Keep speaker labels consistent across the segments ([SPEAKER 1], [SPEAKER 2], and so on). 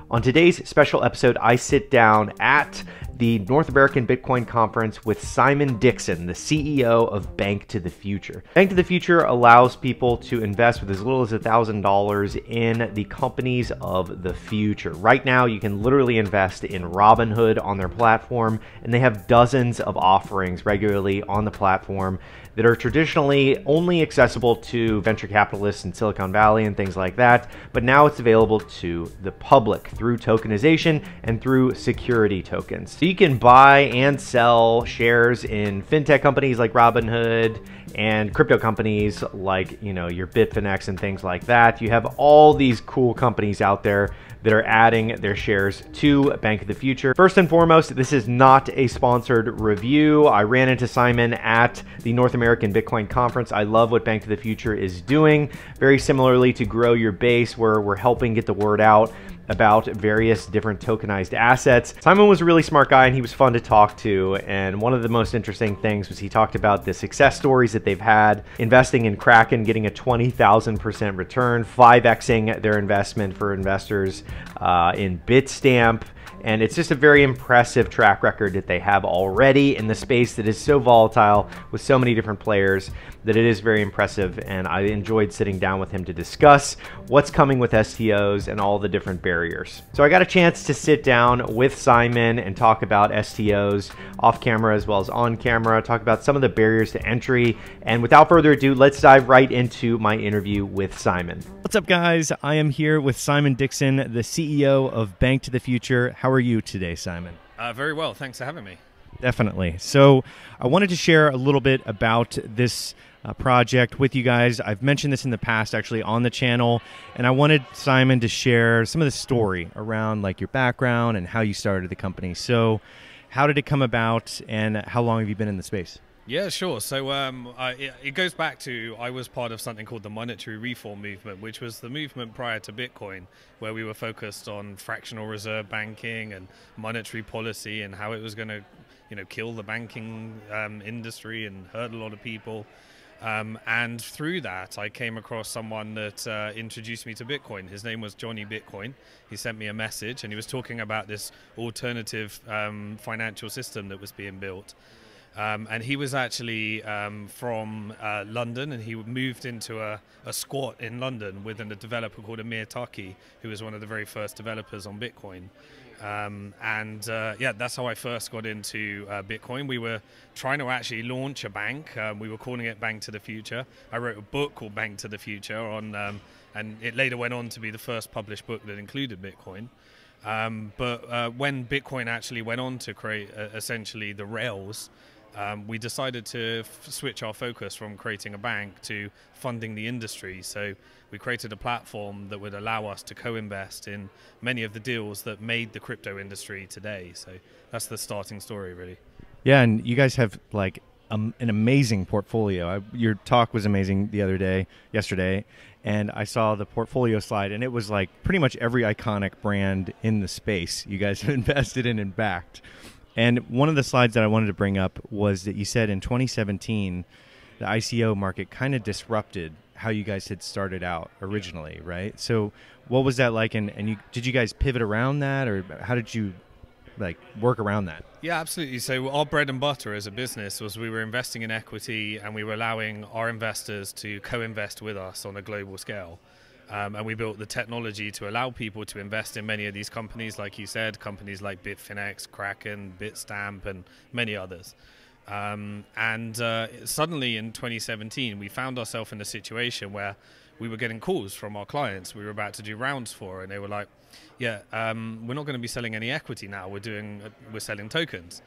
[SPEAKER 1] On today's special episode, I sit down at the North American Bitcoin Conference with Simon Dixon, the CEO of BnkToTheFuture. BnkToTheFuture allows people to invest with as little as $1,000 in the companies of the future. Right now, you can literally invest in Robinhood on their platform, and they have dozens of offerings regularly on the platform that are traditionally only accessible to venture capitalists in Silicon Valley and things like that, but now it's available to the public through tokenization and through security tokens. So you can buy and sell shares in fintech companies like Robinhood and crypto companies like, your Bitfinex and things like that. You have all these cool companies out there that are adding their shares to BnkToTheFuture. First and foremost, this is not a sponsored review. I ran into Simon at the North American Bitcoin Conference. I love what BnkToTheFuture is doing. Very similarly to Grow Your Base, where we're helping get the word out about various different tokenized assets. Simon was a really smart guy and he was fun to talk to. And one of the most interesting things was he talked about the success stories that they've had investing in Kraken, getting a 20,000% return, 5xing their investment for investors in Bitstamp. And it's just a very impressive track record that they have already in the space that is so volatile with so many different players that it is very impressive. And I enjoyed sitting down with him to discuss what's coming with STOs and all the different barriers. So I got a chance to sit down with Simon and talk about STOs off camera as well as on camera, talk about some of the barriers to entry. And without further ado, let's dive right into my interview with Simon. What's up, guys? I am here with Simon Dixon, the CEO of BnkToTheFuture. How are you today, Simon?
[SPEAKER 2] Very well. Thanks for having me.
[SPEAKER 1] Definitely. So I wanted to share a little bit about this project with you guys. I've mentioned this in the past actually on the channel, and I wanted Simon to share some of the story around like your background and how you started the company. So how did it come about and how long have you been in the space?
[SPEAKER 2] Yeah, sure. So it goes back to I was part of something called the monetary reform movement, which was the movement prior to Bitcoin, where we were focused on fractional reserve banking and monetary policy and how it was going to, kill the banking industry and hurt a lot of people. And through that, I came across someone that introduced me to Bitcoin. His name was Johnny Bitcoin. He sent me a message, and he was talking about this alternative financial system that was being built. And he was actually from London, and he moved into a squat in London with a developer called Amir Taki, who was one of the very first developers on Bitcoin. Yeah, that's how I first got into Bitcoin. We were trying to actually launch a bank. We were calling it BnkToTheFuture. I wrote a book called BnkToTheFuture and it later went on to be the first published book that included Bitcoin. But when Bitcoin actually went on to create essentially the rails, we decided to switch our focus from creating a bank to funding the industry. So we created a platform that would allow us to co-invest in many of the deals that made the crypto industry today. So that's the starting story, really.
[SPEAKER 1] Yeah, and you guys have like an amazing portfolio. Your talk was amazing yesterday, and I saw the portfolio slide, and it was like pretty much every iconic brand in the space you guys have invested in and backed. And one of the slides that I wanted to bring up was that you said in 2017, the ICO market kind of disrupted how you guys had started out originally, right? So what was that like? And did you guys pivot around that, or how did you work around that?
[SPEAKER 2] Yeah, absolutely. So our bread and butter as a business was we were investing in equity, and we were allowing our investors to co-invest with us on a global scale. And we built the technology to allow people to invest in many of these companies, like you said, companies like Bitfinex, Kraken, Bitstamp, and many others. Suddenly in 2017, we found ourselves in a situation where we were getting calls from our clients we were about to do rounds for, and they were like, yeah, we're not going to be selling any equity now. We're selling tokens.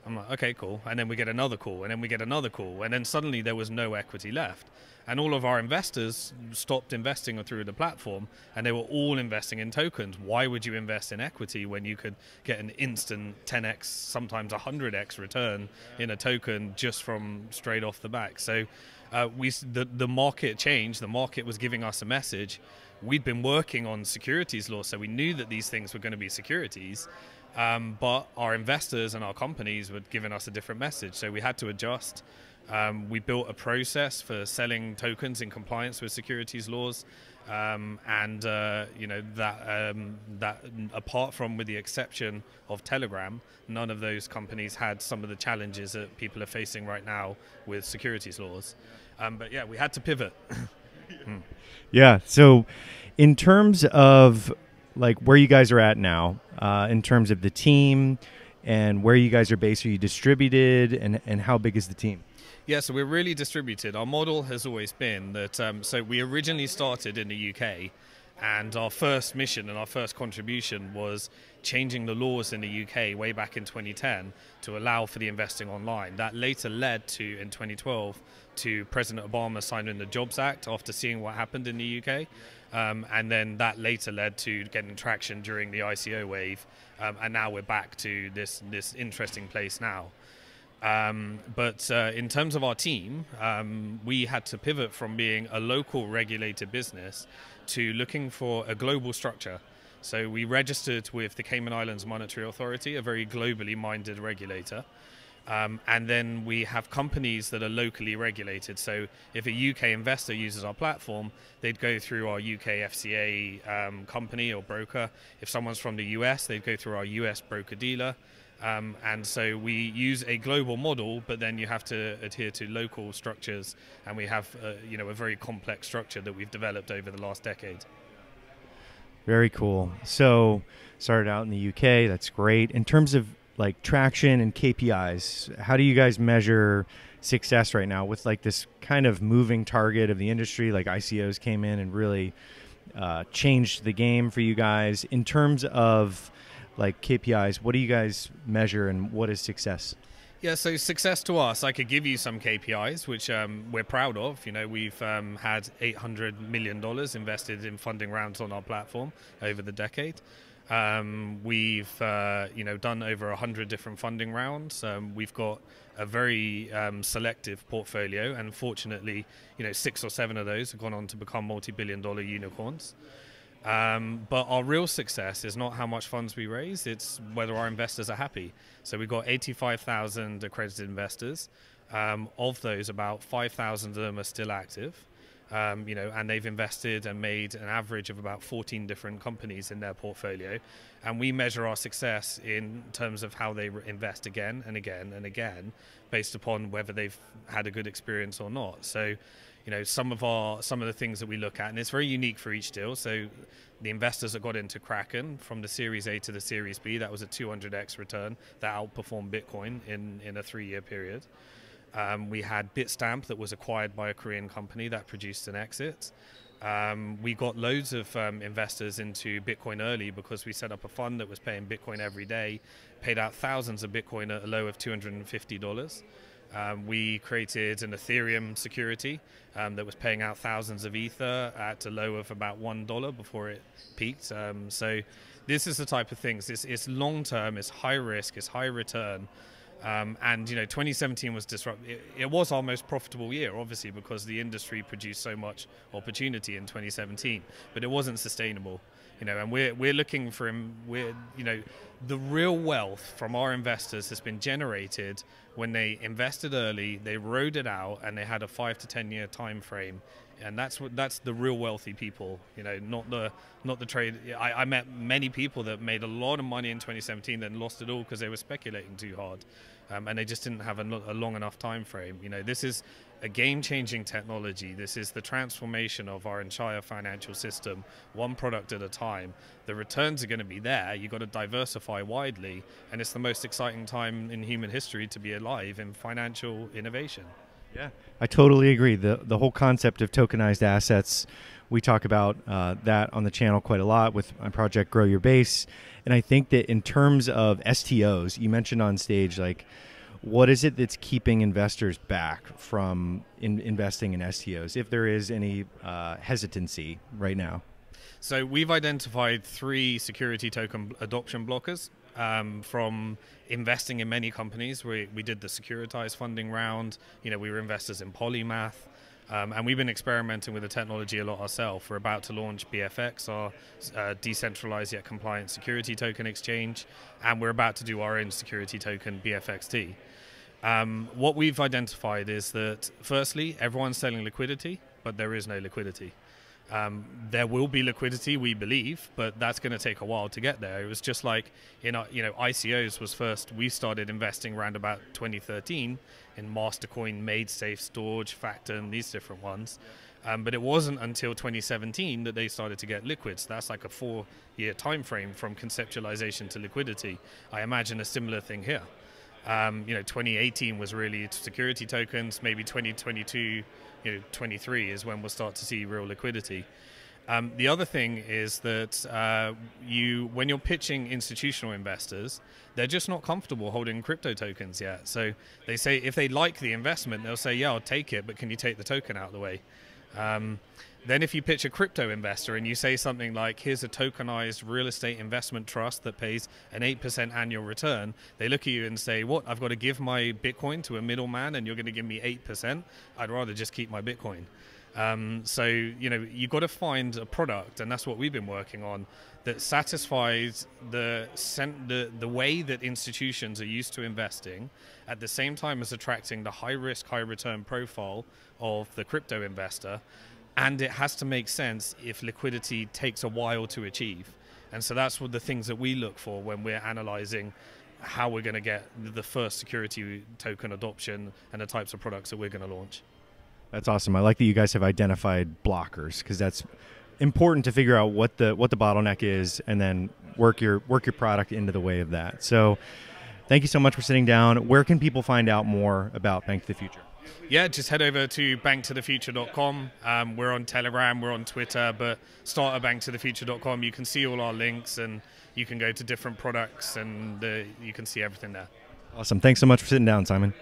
[SPEAKER 2] I'm like, okay, cool. And then we get another call, and then we get another call, and then suddenly there was no equity left. And all of our investors stopped investing through the platform, and they were all investing in tokens. Why would you invest in equity when you could get an instant 10x, sometimes 100x return in a token just from straight off the back? So the market changed. The market was giving us a message. we'd been working on securities law, so we knew that these things were going to be securities, but our investors and our companies were giving us a different message, so we had to adjust. We built a process for selling tokens in compliance with securities laws, that apart from, with the exception of Telegram, none of those companies had some of the challenges that people are facing right now with securities laws. But yeah, we had to pivot.
[SPEAKER 3] Yeah. So, in terms of like where you guys are at now, in terms of the team and where you guys are based, are you distributed, and how big is the team?
[SPEAKER 2] Yeah, so we're really distributed. Our model has always been that, so we originally started in the UK, and our first mission and our first contribution was changing the laws in the UK way back in 2010 to allow for the investing online. That later led to, in 2012, to President Obama signing the Jobs Act after seeing what happened in the UK. And then that later led to getting traction during the ICO wave. And now we're back to this interesting place now. But in terms of our team, we had to pivot from being a local regulated business to looking for a global structure. So we registered with the Cayman Islands Monetary Authority, a very globally minded regulator. And then we have companies that are locally regulated. So if a UK investor uses our platform, they'd go through our UK FCA company or broker. If someone's from the US, they'd go through our US broker-dealer. And so we use a global model, but then you have to adhere to local structures, and we have a very complex structure that we've developed over the last decade.
[SPEAKER 3] Very cool. So started out in the UK. That's great. In terms of like traction and KPIs, how do you guys measure success right now with like this kind of moving target of the industry? Like ICOs came in and really changed the game for you guys. In terms of like KPIs, what do you guys measure, and what is success?
[SPEAKER 2] Yeah, so success to us, I could give you some KPIs, which we're proud of. We've had $800 million invested in funding rounds on our platform over the decade. We've done over 100 different funding rounds. We've got a very selective portfolio, and fortunately, 6 or 7 of those have gone on to become multi-billion-dollar unicorns. But our real success is not how much funds we raise, it's whether our investors are happy. So we've got 85,000 accredited investors. Of those, about 5,000 of them are still active. And they've invested and made an average of about 14 different companies in their portfolio. And we measure our success in terms of how they invest again and again and again, based upon whether they've had a good experience or not. So, some of the things that we look at, and it's very unique for each deal. So the investors that got into Kraken from the Series A to the Series B, that was a 200x return that outperformed Bitcoin in a 3-year period. We had Bitstamp that was acquired by a Korean company that produced an exit. We got loads of investors into Bitcoin early because we set up a fund that was paying Bitcoin every day, paid out thousands of Bitcoin at a low of $250. We created an Ethereum security that was paying out thousands of Ether at a low of about $1 before it peaked. So this is the type of things. It's long-term, it's high risk, it's high return. And 2017 was disruptive. It was our most profitable year, obviously, because the industry produced so much opportunity in 2017, but it wasn't sustainable. And we're looking for the real wealth from our investors has been generated when they invested early, they rode it out, and they had a 5 to 10 year time frame. And that's the real wealthy people, not the trade. I met many people that made a lot of money in 2017 and lost it all because they were speculating too hard, and they just didn't have a long enough time frame. This is a game-changing technology. This is the transformation of our entire financial system, one product at a time. The returns are going to be there. You've got to diversify widely, and it's the most exciting time in human history to be alive in financial innovation.
[SPEAKER 3] Yeah, I totally agree. The whole concept of tokenized assets, we talk about that on the channel quite a lot with my project Grow Your Base. And I think that in terms of STOs, you mentioned on stage, like, what is it that's keeping investors back from investing in STOs, if there is any hesitancy right now?
[SPEAKER 2] So we've identified 3 security token adoption blockers. From investing in many companies. We did the securitized funding round. We were investors in Polymath. And we've been experimenting with the technology a lot ourselves. We're about to launch BFX, our decentralized yet compliant security token exchange, and we're about to do our own security token, BFXT. What we've identified is that, firstly, everyone's selling liquidity, but there is no liquidity. There will be liquidity, we believe, but that's going to take a while to get there. It was just like in our, ICOs was first. We started investing around about 2013 in Mastercoin, MadeSafe, Storage, Factor, these different ones. But it wasn't until 2017 that they started to get liquid. So that's like a 4-year time frame from conceptualization to liquidity. I imagine a similar thing here. 2018 was really security tokens. Maybe 2022, 23 is when we'll start to see real liquidity. The other thing is that when you're pitching institutional investors, they're just not comfortable holding crypto tokens yet. So they say if they like the investment, they'll say, yeah, I'll take it, but can you take the token out of the way? Then if you pitch a crypto investor and you say something like, here's a tokenized real estate investment trust that pays an 8% annual return, they look at you and say, what, I've got to give my Bitcoin to a middleman and you're going to give me 8%? I'd rather just keep my Bitcoin. So, you've got to find a product, and that's what we've been working on, that satisfies the way that institutions are used to investing, at the same time as attracting the high-risk, high-return profile of the crypto investor. And it has to make sense if liquidity takes a while to achieve. And so that's what the things that we look for when we're analyzing how we're going to get the first security token adoption and the types of products that we're going to launch.
[SPEAKER 3] That's awesome. I like that you guys have identified blockers, because that's important to figure out what the bottleneck is and then work your product into the way of that. So thank you so much for sitting down. Where can people find out more about Bank to the Future?
[SPEAKER 2] Yeah, just head over to BnkToTheFuture.com. We're on Telegram, we're on Twitter, but start at BnkToTheFuture.com. You can see all our links and you can go to different products and you can see everything there.
[SPEAKER 3] Awesome. Thanks so much for sitting down, Simon.